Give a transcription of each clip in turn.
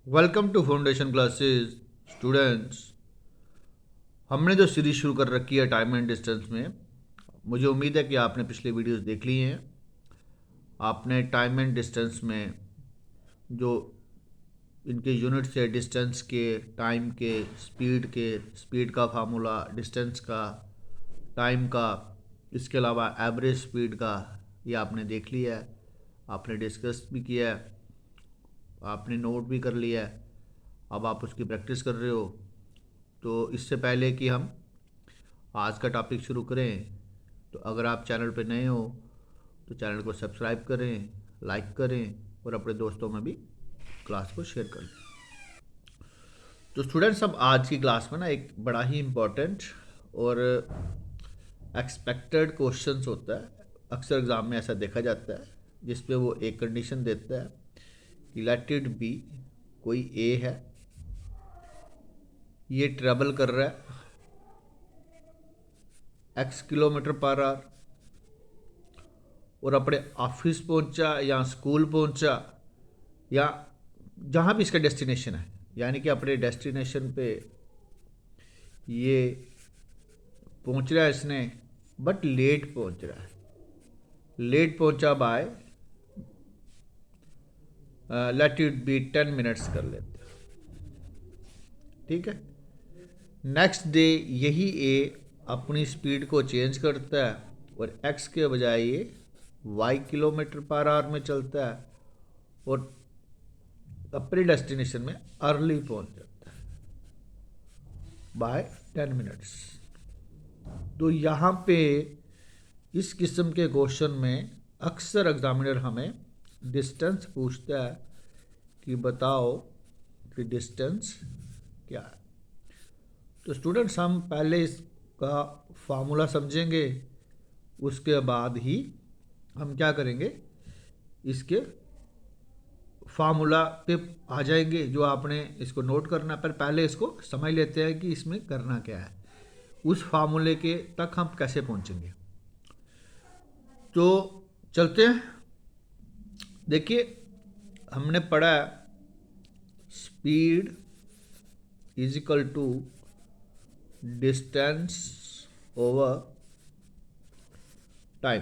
Welcome to foundation classes students. हमने जो series शुरू कर रखी है टाइम एंड डिस्टेंस में, मुझे उम्मीद है कि आपने पिछले वीडियोस देख ली हैं। आपने टाइम एंड डिस्टेंस में जो इनके यूनिट्स है, डिस्टेंस के, टाइम के, स्पीड का फार्मूला, डिस्टेंस का, टाइम का, इसके अलावा एवरेज स्पीड का, ये आपने देख लिया है। आपने डिस्कस भी किया है, आपने नोट भी कर लिया है। अब आप उसकी प्रैक्टिस कर रहे हो। तो इससे पहले कि हम आज का टॉपिक शुरू करें, तो अगर आप चैनल पर नए हो तो चैनल को सब्सक्राइब करें, लाइक करें और अपने दोस्तों में भी क्लास को शेयर कर दें। तो स्टूडेंट्स, हम आज की क्लास में ना एक बड़ा ही इम्पोर्टेंट और एक्सपेक्टेड क्वेश्चंस होता है। अक्सर एग्ज़ाम में ऐसा देखा जाता है जिसपे वो एक कंडीशन देता है कि लेट इट बी, कोई ए है, ये ट्रेवल कर रहा है x किलोमीटर पर आवर और अपने ऑफिस पहुंचा या स्कूल पहुंचा या जहाँ भी इसका डेस्टिनेशन है, यानी कि अपने डेस्टिनेशन पे ये पहुंच रहा है इसने, बट लेट पहुंच रहा है। लेट पहुंचा by, let it be 10 minutes कर लेते हैं, ठीक है। नेक्स्ट डे यही ए अपनी स्पीड को चेंज करता है और x के बजाय ये y किलोमीटर पर आवर में चलता है और अपने डेस्टिनेशन में अर्ली पहुंच जाता है बाय 10 मिनट्स। तो यहाँ पे इस किस्म के क्वेश्चन में अक्सर एग्जामिनर हमें डिस्टेंस पूछता है कि बताओ कि डिस्टेंस क्या है। तो स्टूडेंट्स, हम पहले इसका फार्मूला समझेंगे, उसके बाद ही हम क्या करेंगे, इसके फार्मूला पे आ जाएंगे जो आपने इसको नोट करना है। पर पहले इसको समझ लेते हैं कि इसमें करना क्या है, उस फार्मूले के तक हम कैसे पहुंचेंगे। तो चलते हैं। देखिए, हमने पढ़ा speed is equal to distance over time,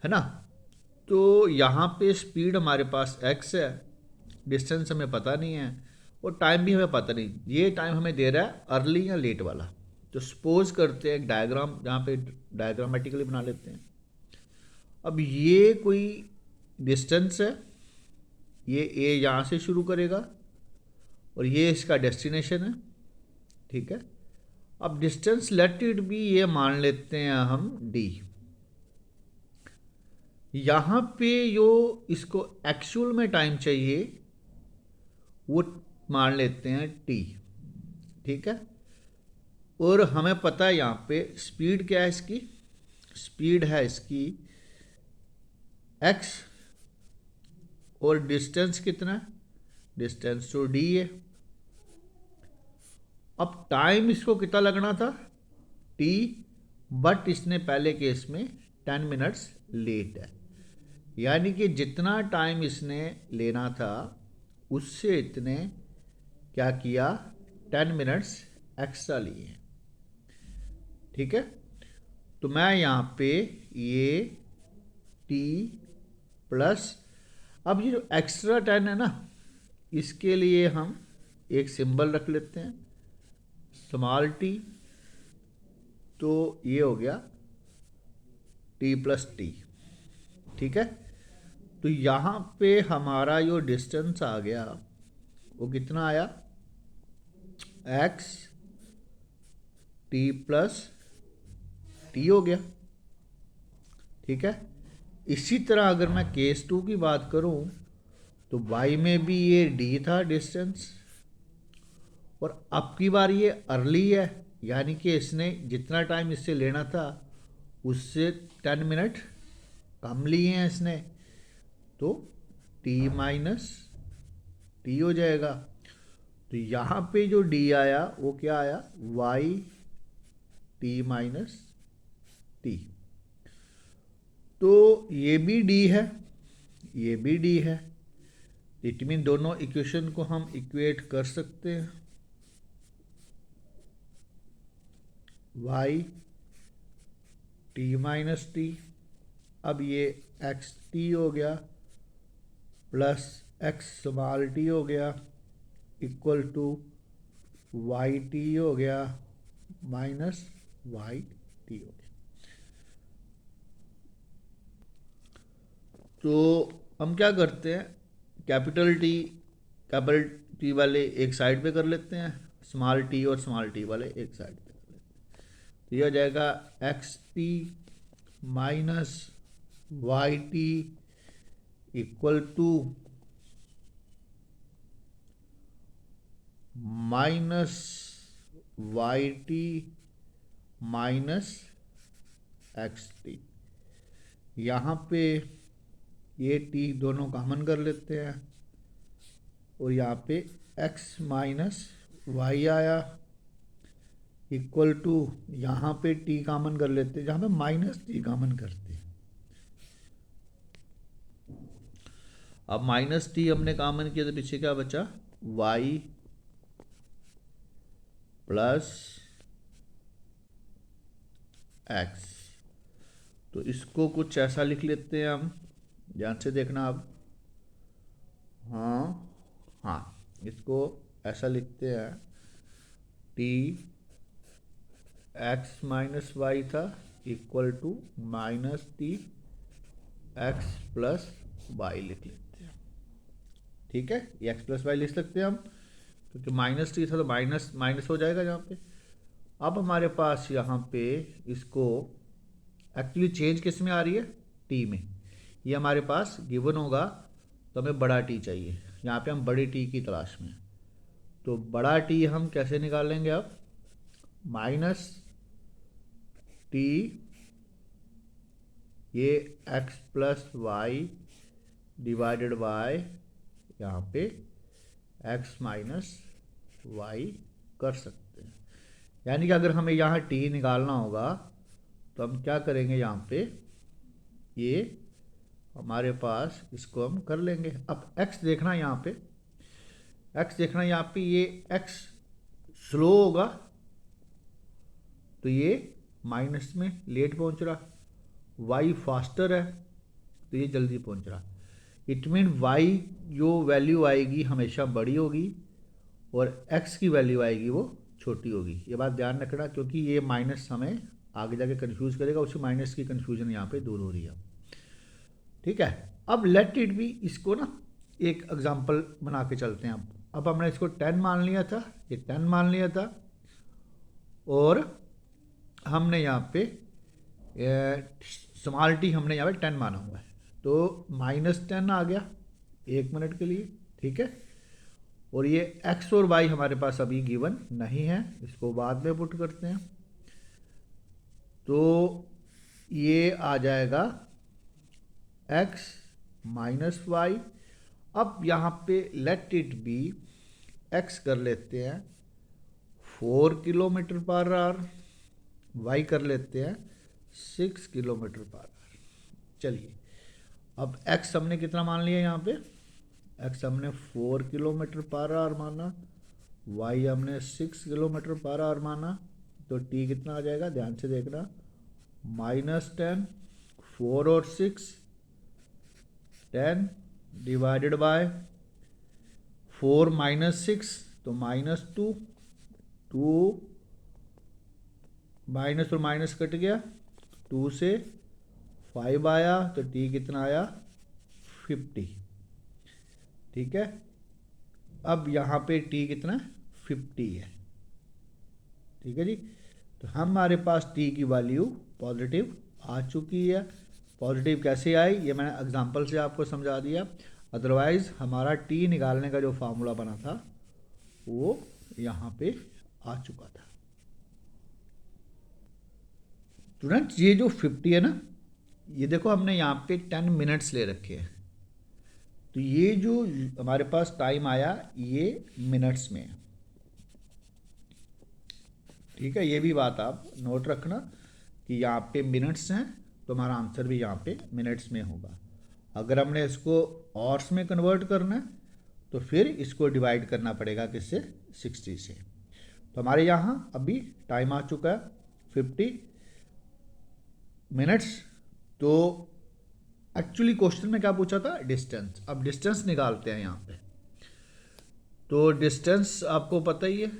है ना। तो यहाँ पे स्पीड हमारे पास x है, डिस्टेंस हमें पता नहीं है और टाइम भी हमें पता नहीं। ये टाइम हमें दे रहा है अर्ली या लेट वाला। तो सपोज करते हैं एक डायग्राम, जहाँ पे डायग्रामेटिकली बना लेते हैं। अब ये कोई डिस्टेंस है, ये ए यहाँ से शुरू करेगा और ये इसका डेस्टिनेशन है, ठीक है। अब डिस्टेंस लेट इट बी, ये मान लेते हैं हम डी। यहाँ पे जो इसको एक्चुअल में टाइम चाहिए वो मान लेते हैं टी, ठीक है। और हमें पता है यहाँ पे स्पीड क्या है इसकी, स्पीड है इसकी एक्स और डिस्टेंस कितना है, डिस्टेंस तो डी है। अब टाइम इसको कितना लगना था, टी, बट इसने पहले केस में 10 मिनट्स लेट है, यानी कि जितना टाइम इसने लेना था उससे इतने क्या किया, 10 मिनट्स एक्स्ट्रा लिए, ठीक है। तो मैं यहाँ पे ये टी प्लस, अब ये जो एक्स्ट्रा 10 है ना, इसके लिए हम एक सिंबल रख लेते हैं, स्मॉल टी। तो ये हो गया टी प्लस टी, ठीक है। तो यहाँ पे हमारा जो डिस्टेंस आ गया वो कितना आया, एक्स टी प्लस टी हो गया, ठीक है। इसी तरह अगर मैं केस 2 की बात करूं तो वाई में भी ये डी था डिस्टेंस, और अब की बार ये अर्ली है, यानी कि इसने जितना टाइम इससे लेना था उससे 10 मिनट कम लिए हैं इसने, तो टी माइनस टी हो जाएगा। तो यहाँ पे जो डी आया वो क्या आया, वाई टी माइनस टी। तो ये भी डी है, ये भी डी है, इट मीन दोनों इक्वेशन को हम इक्वेट कर सकते हैं। y t माइनस टी, अब ये एक्स टी हो गया प्लस एक्स स्मॉल टी हो गया इक्वल टू वाई टी हो गया माइनस वाई टी हो गया। तो हम क्या करते हैं, कैपिटल टी वाले एक साइड पे कर लेते हैं, स्मॉल टी और स्मॉल टी वाले एक साइड पे कर लेते हैं। तो यह हो जाएगा x t minus y t equal to minus y t minus x t. यहाँ पे ये टी दोनों कॉमन कर लेते हैं और यहाँ पे x माइनस वाई आया इक्वल टू, यहाँ पे t कॉमन कर लेते हैं, जहाँ पे माइनस टी कॉमन करते हैं। अब माइनस टी हमने कॉमन किया तो पीछे क्या बचा, y प्लस x। तो इसको कुछ ऐसा लिख लेते हैं हम, ध्यान से देखना अब। हाँ, इसको ऐसा लिखते हैं, टी एक्स माइनस वाई था equal to minus t x plus y लिख लेते हैं। ठीक है, ये एक्स प्लस वाई लिख सकते हैं हम, क्योंकि माइनस टी था तो माइनस माइनस हो जाएगा यहाँ पे। अब हमारे पास यहाँ पे इसको एक्चुअली चेंज किस में आ रही है, टी में। ये हमारे पास गिवन होगा तो हमें बड़ा टी चाहिए, यहाँ पे हम बड़ी टी की तलाश में। तो बड़ा टी हम कैसे निकालेंगे, अब माइनस टी ये x plus y divided by यहाँ पे एक्स माइनस वाई कर सकते हैं। यानी कि अगर हमें यहाँ टी निकालना होगा तो हम क्या करेंगे, यहाँ पे ये हमारे पास इसको हम कर लेंगे। अब x देखना, यहाँ पे x देखना, यहाँ पे ये x स्लो होगा तो ये माइनस में लेट पहुंच रहा, y फास्टर है तो ये जल्दी पहुंच रहा। इट मीन y जो वैल्यू आएगी हमेशा बड़ी होगी और x की वैल्यू आएगी वो छोटी होगी। ये बात ध्यान रखना, क्योंकि ये माइनस हमें आगे जाके कंफ्यूज करेगा, उसी माइनस की कंफ्यूजन यहाँ पे दूर हो रही है। ठीक है, अब लेट इट बी, इसको ना एक एग्जांपल बना के चलते हैं। अब हमने इसको 10 मान लिया था, ये 10 मान लिया था और हमने यहाँ पे स्मॉल टी हमने यहाँ पे 10 माना हुआ है, तो -10 आ गया 1 मिनट के लिए। ठीक है, और ये x और y हमारे पास अभी गिवन नहीं है, इसको बाद में पुट करते हैं। तो ये आ जाएगा x माइनस वाई। अब यहाँ पे लेट इट बी x कर लेते हैं 4 किलोमीटर पर आवर, y कर लेते हैं 6 किलोमीटर पर आवर। चलिए, अब x हमने कितना मान लिया, यहाँ पे x हमने 4 किलोमीटर पर आवर माना, y हमने 6 किलोमीटर पर आवर माना, तो t कितना आ जाएगा, ध्यान से देखना, -10, 4 और 6 10 डिवाइडेड बाय 4 माइनस 6 तो -2, 2 माइनस और माइनस कट गया, 2 से 5 आया तो t कितना आया 50। ठीक है, अब यहाँ पे t कितना 50 है। ठीक है जी, तो हमारे पास t की वैल्यू पॉजिटिव आ चुकी है। पॉजिटिव कैसे आई ये मैंने एग्जांपल से आपको समझा दिया, अदरवाइज हमारा t निकालने का जो फार्मूला बना था वो यहाँ पे आ चुका था। स्टूडेंट्स, ये जो 50 है ना, ये देखो हमने यहाँ पे 10 मिनट्स ले रखे हैं, तो ये जो हमारे पास टाइम आया ये मिनट्स में है। ठीक है, ये भी बात आप नोट रखना कि यहाँ पे मिनट्स हैं तो हमारा आंसर भी यहाँ पे मिनट्स में होगा। अगर हमने इसको आवर्स में कन्वर्ट करना है तो फिर इसको डिवाइड करना पड़ेगा किससे, 60 से। तो हमारे यहाँ अभी टाइम आ चुका है 50 मिनट्स। तो एक्चुअली क्वेश्चन में क्या पूछा था, डिस्टेंस। अब डिस्टेंस निकालते हैं यहाँ पे। तो डिस्टेंस आपको पता ही है,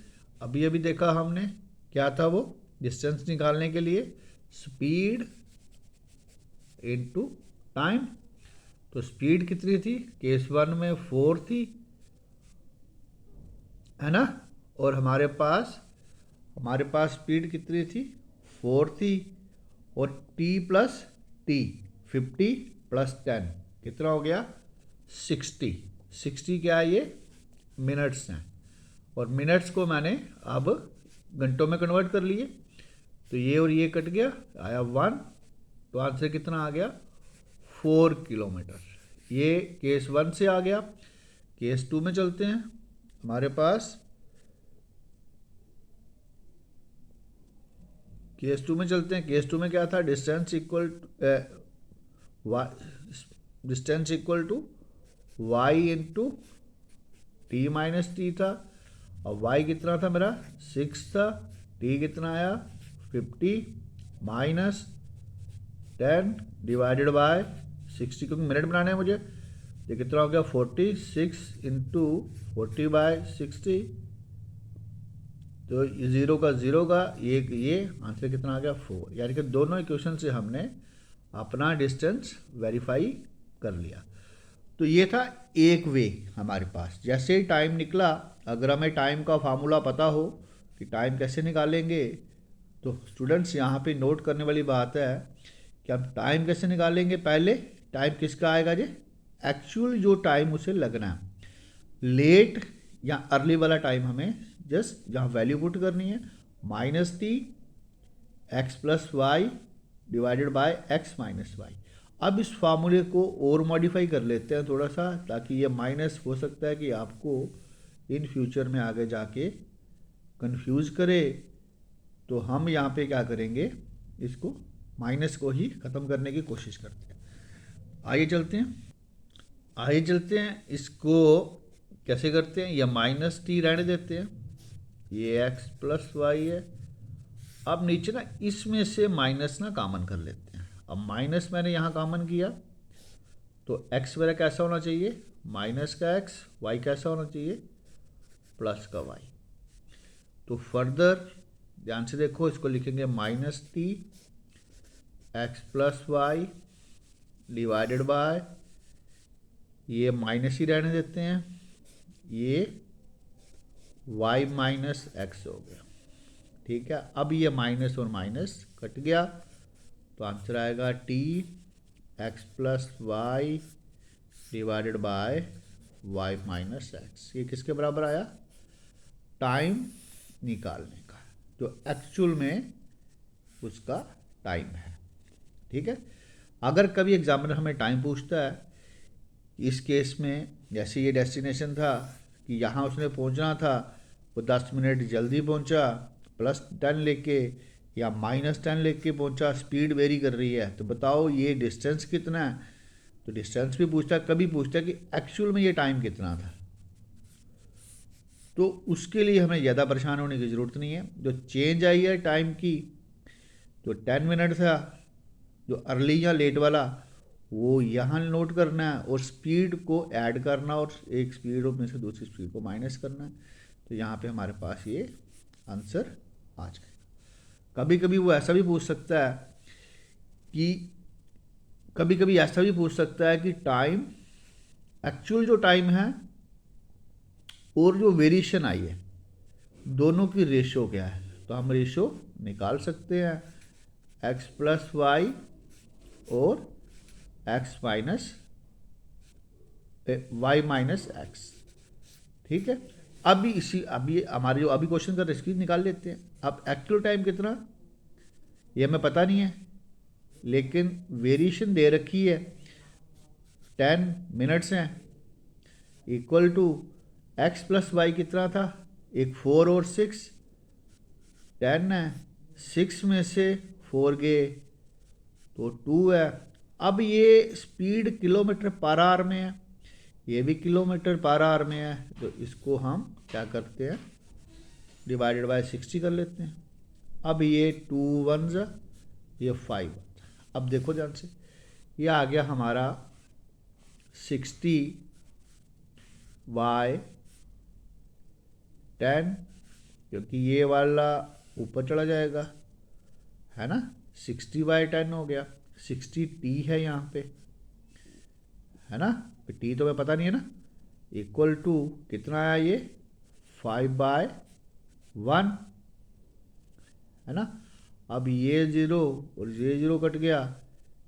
अभी अभी देखा हमने, क्या था वो डिस्टेंस निकालने के लिए, स्पीड इनटू टाइम। तो स्पीड कितनी थी, केस 1 में 4 थी, है ना, और हमारे पास स्पीड कितनी थी, 4 थी, और t प्लस टी 50 प्लस 10 कितना हो गया, 60 क्या है, ये मिनट्स हैं, और मिनट्स को मैंने अब घंटों में कन्वर्ट कर लिए। तो ये और ये कट गया, आया 1, तो आंसर कितना आ गया, 4 किलोमीटर। ये केस 1 से आ गया। केस 2 में चलते हैं। हमारे पास केस 2 में चलते हैं। केस 2 में क्या था, distance equal to y into t minus t था, और वाई कितना था मेरा, 6 था, टी कितना आया 50 माइनस 10 डिवाइडेड बाय 60, क्योंकि मिनट बनाने हैं मुझे। ये कितना हो गया, 46 इंटू 40/60। तो ये 0 का 0 का ये आंसर कितना आ गया, 4। यानी कि दोनों इक्वेशन से हमने अपना डिस्टेंस वेरीफाई कर लिया। तो ये था एक वे हमारे पास। जैसे ही टाइम निकला, अगर हमें टाइम का फार्मूला पता हो कि टाइम कैसे निकालेंगे, तो स्टूडेंट्स यहाँ पे नोट करने वाली बात है कि हम टाइम कैसे निकालेंगे। पहले टाइम किसका आएगा जी, एक्चुअल जो टाइम उसे लगना है। लेट या अर्ली वाला टाइम हमें जस्ट यहाँ वैल्यू पुट करनी है, -t x plus y divided by x minus y. अब इस फार्मूले को और मॉडिफाई कर लेते हैं थोड़ा सा, ताकि ये माइनस हो सकता है कि आपको इन फ्यूचर में आगे जाके कंफ्यूज करे। तो हम यहाँ पे क्या करेंगे, इसको माइनस को ही ख़त्म करने की कोशिश करते हैं। आइए चलते हैं। इसको कैसे करते हैं, या -t रहने देते हैं, ये x प्लस वाई है। अब नीचे ना इसमें से माइनस ना कॉमन कर लेते हैं। अब माइनस मैंने यहाँ कॉमन किया, तो x मेरा कैसा होना चाहिए, माइनस का x, y कैसा होना चाहिए, प्लस का y। तो फर्दर ध्यान से देखो, इसको लिखेंगे -t x plus y divided by, ये माइनस ही रहने देते हैं, ये y माइनस x हो गया। ठीक है, अब ये माइनस और माइनस कट गया, तो आंसर आएगा t x plus y divided by y minus x। ये किसके बराबर आया, टाइम निकालने का, जो एक्चुअल में उसका टाइम है। ठीक है, अगर कभी एग्जामिनर हमें टाइम पूछता है, इस केस में जैसे ये डेस्टिनेशन था कि यहाँ उसने पहुँचना था, वो 10 मिनट जल्दी पहुँचा, +10 लेके या -10 लेके पहुँचा, स्पीड वेरी कर रही है। तो बताओ ये डिस्टेंस कितना है। तो डिस्टेंस भी पूछता है, कभी पूछता है कि एक्चुअल में ये टाइम कितना था। तो उसके लिए हमें ज़्यादा परेशान होने की ज़रूरत नहीं है। जो चेंज आई है टाइम की, तो 10 मिनट था, जो अर्ली या लेट वाला वो यहाँ नोट करना है, और स्पीड को ऐड करना, और एक स्पीड में से दूसरी स्पीड को माइनस करना है। तो यहाँ पे हमारे पास ये आंसर आ जाएगा। कभी कभी वो ऐसा भी पूछ सकता है कि टाइम, एक्चुअल जो टाइम है और जो वेरिएशन आई है, दोनों की रेशो क्या है। तो हम रेशो निकाल सकते हैं, x प्लस वाई और x minus y minus x. ठीक है, अभी हमारे जो अभी क्वेश्चन का रेस्क्यू निकाल लेते हैं। अब एक्चुअल टाइम कितना, ये हमें पता नहीं है, लेकिन वेरिएशन दे रखी है, 10 मिनट्स हैं, equal to x plus y कितना था, एक 4 और 6, 10 है, 6 में से 4 गए तो 2 है। अब ये स्पीड किलोमीटर पर आवर में है, ये भी किलोमीटर पर आवर में है, तो इसको हम क्या करते हैं, डिवाइडेड बाय 60 कर लेते हैं। अब ये 2 1 ये 5। अब देखो ध्यान से, ये आ गया हमारा 60 बाय 10, क्योंकि ये वाला ऊपर चला जाएगा, है ना। 60 बाय 10 हो गया, 60 टी है यहाँ पे, है ना। टी तो मैं पता नहीं है ना, इक्वल टू कितना आया ये 5/1, है ना। अब ये 0 और ये 0 कट गया,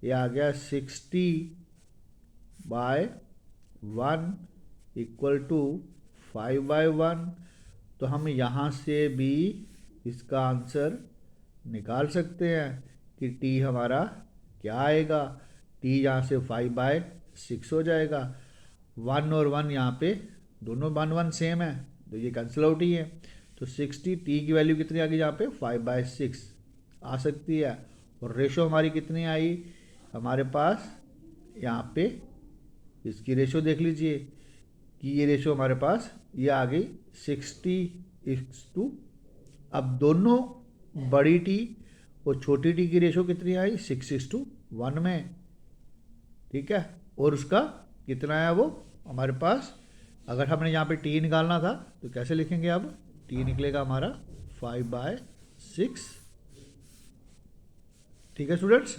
ये आ गया 60/1 इक्वल टू 5/1। तो हम यहाँ से भी इसका आंसर निकाल सकते हैं कि टी हमारा क्या आएगा। टी यहाँ से 5/6 हो जाएगा। 1 और 1 यहाँ पे दोनों 1 1 सेम है, तो ये कैंसिल आउट ही है। तो 60 टी की वैल्यू कितनी आ गई यहाँ पे 5/6 आ सकती है। और रेशो हमारी कितनी आई हमारे पास, यहाँ पे इसकी रेशो देख लीजिए कि ये रेशो हमारे पास ये आ गई 60:, अब दोनों बड़ी टी और छोटी टी की रेशो कितनी आई 6:1 में, ठीक है। और उसका कितना आया वो हमारे पास, अगर हमने यहाँ पे टी निकालना था तो कैसे लिखेंगे, अब टी निकलेगा हमारा 5/6, ठीक है स्टूडेंट्स।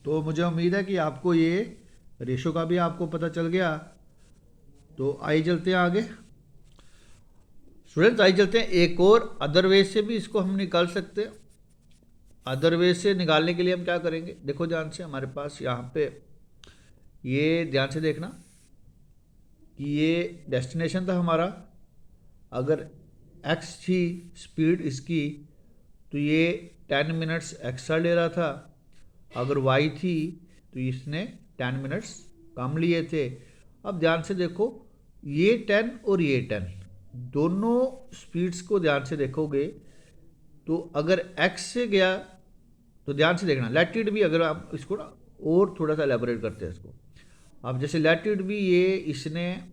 तो मुझे उम्मीद है कि आपको ये रेशो का भी आपको पता चल गया। तो आइए चलते हैं आगे स्टूडेंट्स, आइए चलते हैं एक और अदर वे से भी इसको हम निकाल सकते हैं। अदर वे से निकालने के लिए हम क्या करेंगे, देखो ध्यान से, हमारे पास यहाँ पे ये ध्यान से देखना कि ये डेस्टिनेशन था हमारा, अगर x थी स्पीड इसकी तो ये 10 मिनट्स एक्स्ट्रा ले रहा था, अगर y थी तो इसने 10 मिनट्स कम लिए थे। अब ध्यान से देखो, ये 10 और ये 10 दोनों स्पीड्स को ध्यान से देखोगे तो अगर x से गया तो ध्यान से देखना, लैटिट्यूड भी अगर आप इसको ना और थोड़ा सा एलेबोरेट करते हैं इसको। अब जैसे लैटिट्यूड भी ये इसने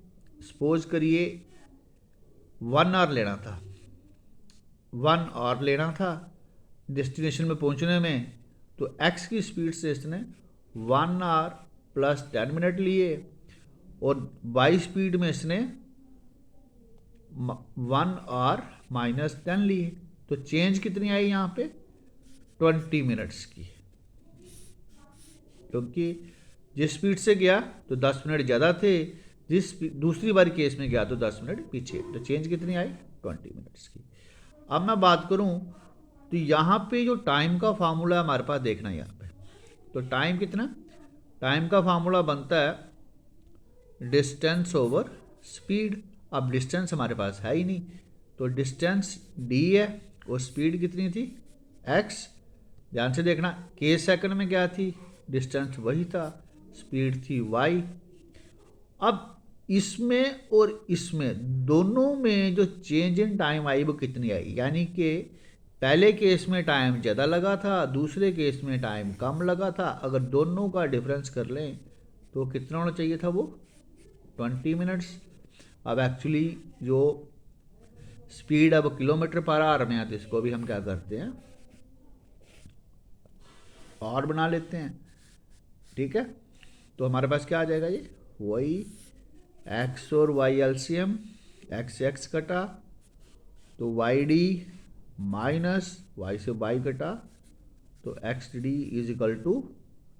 सपोज करिए 1 आवर लेना था, 1 आवर लेना था डेस्टिनेशन में पहुंचने में, तो x की स्पीड से इसने 1 आवर प्लस 10 मिनट लिए, और y स्पीड में इसने 1 आवर माइनस 10 लिए। तो चेंज कितनी आई यहाँ पे 20 मिनट्स की, क्योंकि जिस स्पीड से गया तो 10 मिनट ज़्यादा थे, जिस दूसरी बार केस में गया तो 10 मिनट पीछे, तो चेंज कितनी आई 20 मिनट्स की। अब मैं बात करूं तो यहाँ पे जो टाइम का फार्मूला हमारे पास देखना है यहाँ पे, तो टाइम कितना, टाइम का फार्मूला बनता है डिस्टेंस ओवर स्पीड। अब डिस्टेंस हमारे पास है ही नहीं, तो डिस्टेंस d है और स्पीड कितनी थी x। ध्यान से देखना, k सेकंड में क्या थी, डिस्टेंस वही था, स्पीड थी y। अब इसमें और इसमें दोनों में जो चेंज इन टाइम आई वो कितनी आई, यानी कि पहले केस में टाइम ज़्यादा लगा था, दूसरे केस में टाइम कम लगा था। अगर दोनों का डिफरेंस कर लें तो कितना होना चाहिए था, वो 20 मिनट्स। अब एक्चुअली जो स्पीड अब किलोमीटर पर आवर में है, तो इसको भी हम क्या करते हैं और बना लेते हैं, ठीक है। तो हमारे पास क्या आ जाएगा, ये वही x और y एलसीएम, x कटा तो YD माइनस y से y कटा तो XD इज इक्वल टू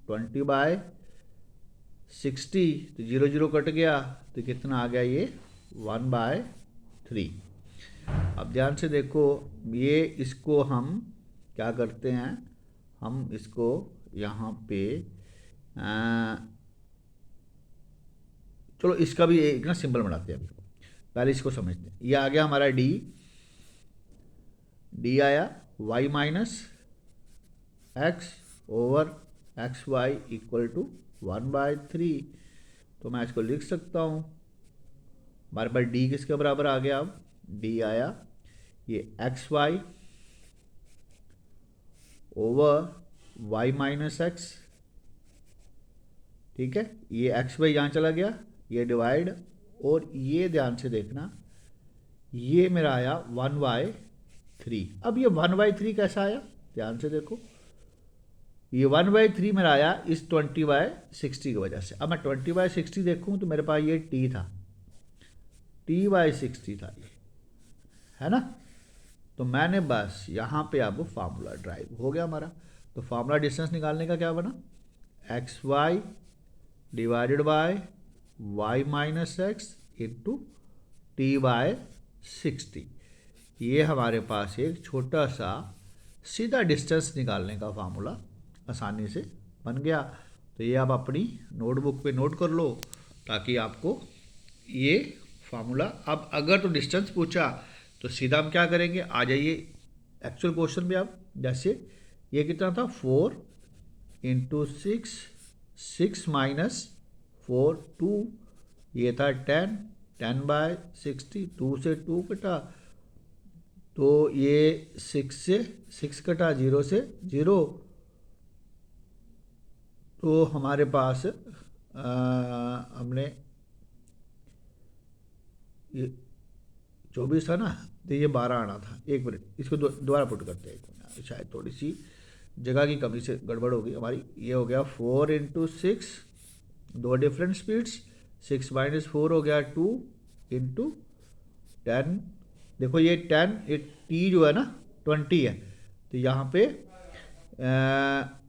20/60, तो 0 0 कट गया तो कितना आ गया ये 1/3। अब ध्यान से देखो, ये इसको हम क्या करते हैं, हम इसको यहाँ पे चलो इसका भी एक ना सिंबल बनाते हैं। अभी पहले इसको समझते हैं, ये आ गया हमारा d आया y minus x over XY equal to 1/3। तो मैं इसको लिख सकता हूँ, हमारे पास d किसके बराबर आ गया, अब d आया ये XY over y minus x, ठीक है। ये XY यहाँ चला गया, ये डिवाइड और ये ध्यान से देखना, ये मेरा आया 1/3। अब ये 1/3 कैसा आया, ध्यान से देखो, ये 1/3 मेरा आया इस 20/60 की वजह से। अब मैं 20/60 देखूँ तो मेरे पास ये t था, t/60 था ये, है ना। तो मैंने बस यहाँ पे अब फार्मूला ड्राइव हो गया हमारा। तो फार्मूला डिस्टेंस निकालने का क्या बना, xy divided by y minus x into t/60। ये हमारे पास एक छोटा सा सीधा डिस्टेंस निकालने का फार्मूला आसानी से बन गया। तो ये आप अपनी नोटबुक पे नोट कर लो, ताकि आपको ये फार्मूला, अब अगर तो डिस्टेंस पूछा तो सीधा हम क्या करेंगे, आ जाइए एक्चुअल क्वेश्चन में। आप जैसे ये कितना था, 4 इंटू 6, 6 माइनस 4 2, ये था 10, 10/60, 2 से 2 कटा, तो ये 6 से 6 कटा, 0 से 0, तो हमारे पास हमने ये 24 था ना, तो ये 12 आना था। एक मिनट, इसको दोबारा पुट करते हैं, एक मिनट, शायद थोड़ी सी जगह की कमी से गड़बड़ होगी हमारी। ये हो गया 4 इंटू 6, दो डिफरेंट स्पीड्स, 6 माइनस 4 हो गया 2 इंटू 10। देखो ये 10, ये टी जो है ना 20 है, तो यहाँ पे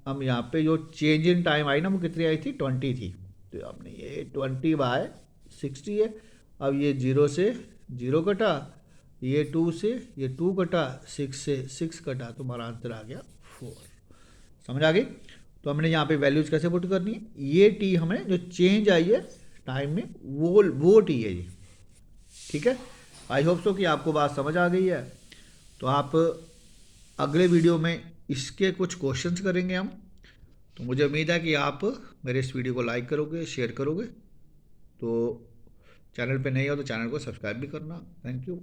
हम यहाँ पे जो चेंज इन टाइम आई ना वो कितनी आई थी, 20 थी। तो हमने ये 20/60 है। अब ये 0 से 0 कटा, ये 2 से ये 2 कटा, 6 से 6 कटा, तो हमारा आंसर आ गया 4। समझ आ गई। तो हमने यहाँ पे वैल्यूज कैसे पुट करनी है, ये टी हमें जो चेंज आई है टाइम में वो टी है ये, ठीक है। आई होप सो कि आपको बात समझ आ गई है। तो आप अगले वीडियो में इसके कुछ क्वेश्चंस करेंगे हम। तो मुझे उम्मीद है कि आप मेरे इस वीडियो को लाइक करोगे, शेयर करोगे। तो चैनल पे नए हो तो चैनल को सब्सक्राइब भी करना। Thank you.